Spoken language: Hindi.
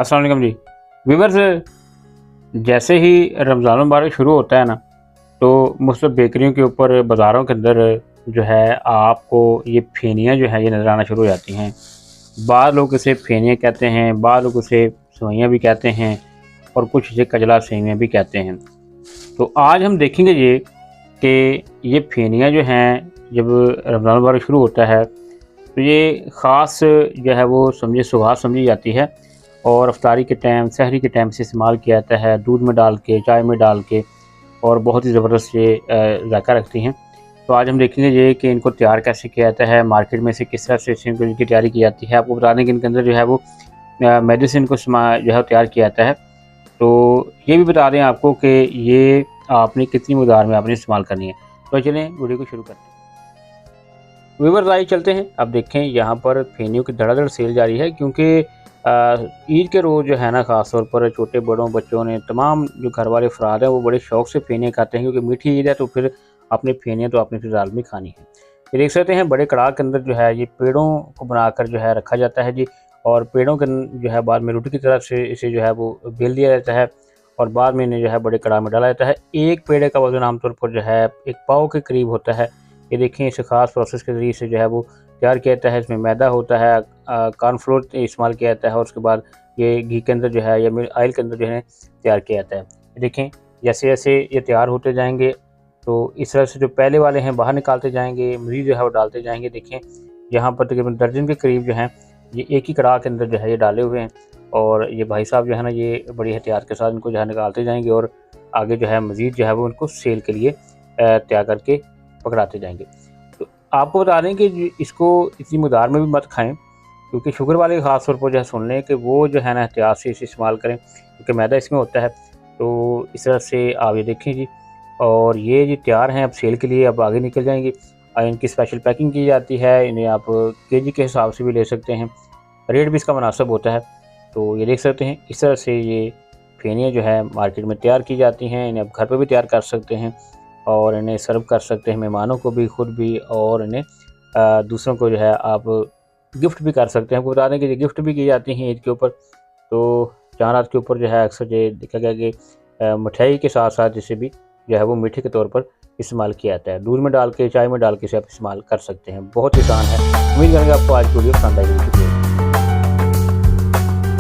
अस्सलाम वालेकुम जी। व्यूअर्स, जैसे ही रमज़ान मुबारक शुरू होता है ना, तो मुख्तलिफ़ बेकरियों के ऊपर बाज़ारों के अंदर जो है आपको ये फेनियाँ जो है ये नज़र आना शुरू हो जाती हैं। बाद लोग इसे फेनियाँ कहते हैं, बाद लोग इसे सेवइयाँ भी कहते हैं और कुछ इसे कजला सेवइयाँ भी कहते हैं। तो आज हम देखेंगे ये कि ये फेनियाँ जो हैं जब रमज़ान मुबारक शुरू होता है तो ये ख़ास जो है वो समझिए सुगंध समझी जाती है और इफ्तारी के टाइम, सहरी के टाइम से इस्तेमाल किया जाता है, दूध में डाल के, चाय में डाल के और बहुत ही ज़बरदस्त ये ज़ायक़ा रखती हैं। तो आज हम देखेंगे ये कि इनको तैयार कैसे किया जाता है, मार्केट में से किस तरह से इनकी तैयारी की जाती है। आपको बता दें कि इनके अंदर जो है वो मैदे से इनको जो है तैयार किया जाता है। तो ये भी बता दें आपको कि ये आपने कितनी मकदार में आपने इस्तेमाल करनी है। तो चलें वीडियो को शुरू करते हैं। व्यूअर्स आइए चलते हैं। अब देखें यहाँ पर फेनियों की धड़ाधड़ सेल जारी है क्योंकि ईद के रोज़ जो है ना ख़ास तौर पर छोटे बड़ों बच्चों ने तमाम जो घर वाले अफराद हैं वो बड़े शौक़ से फेनियाँ खाते हैं क्योंकि मीठी ईद है तो फिर अपनी फेनियाँ तो आपने फिर लाज़मी खानी है। ये देख सकते हैं बड़े कड़ाह के अंदर जो है ये पेड़ों को बनाकर जो है रखा जाता है जी, और पेड़ों के जो है बाद में रोटी की तरह से इसे जो है वो बेल दिया जाता है और बाद में इन्हें जो है बड़े कड़ाह में डाला जाता है। एक पेड़े का वज़न आमतौर पर जो है 1 पाव के करीब होता है। ये देखें इसे ख़ास प्रोसेस के ज़रिए से जो है वो तैयार किया जाता है। इसमें मैदा होता है, कॉर्नफ्लोर इस्तेमाल किया जाता है और उसके बाद ये घी के अंदर जो है या ऑयल के अंदर जो है तैयार किया जाता है। देखें जैसे-जैसे ये तैयार होते जाएंगे तो इस तरह से जो पहले वाले हैं बाहर निकालते जाएंगे, मज़ीद जो है वो डालते जाएंगे। देखें यहाँ पर तकरीबन दर्जन के करीब जो हैं ये एक ही कड़ाह के अंदर जो है ये डाले हुए हैं और ये भाई साहब जो है ना ये बड़ी एहतियात के साथ इनको जो है निकालते जाएंगे और आगे जो है मज़ीद जो है वो उनको सेल के लिए तैयार करके पकड़ाते जाएंगे। तो आपको बता दें कि इसको इतनी मकदार में भी मत खाएं क्योंकि शुगर वाले ख़ास तौर पर जो है सुन लें कि वो जो है ना एहतियात से इसे इस्तेमाल करें क्योंकि मैदा इसमें होता है। तो इस तरह से आप ये देखें जी, और ये जी तैयार हैं अब सेल के लिए, अब आगे निकल जाएंगी। इनकी स्पेशल पैकिंग की जाती है, इन्हें आप केजी के हिसाब से भी ले सकते हैं, रेट भी इसका मुनासिब होता है। तो ये देख सकते हैं इस तरह से ये फेनियाँ जो है मार्केट में तैयार की जाती हैं। इन्हें आप घर पर भी तैयार कर सकते हैं और इन्हें सर्व कर सकते हैं मेहमानों को भी, ख़ुद भी, और इन्हें दूसरों को जो है आप गिफ्ट भी कर सकते हैं। आपको बता दें कि ये गिफ्ट भी की जाती हैं ईद के ऊपर। तो चाँद के ऊपर जो है अक्सर ये देखा गया कि मिठाई के साथ साथ इसे भी जो है वो मीठे के तौर पर इस्तेमाल किया जाता है। दूध में डाल के, चाय में डाल के इसे आप इस्तेमाल कर सकते हैं। बहुत ही आसान है। उम्मीद करेंगे आपको आज की वीडियो पसंद आएगी।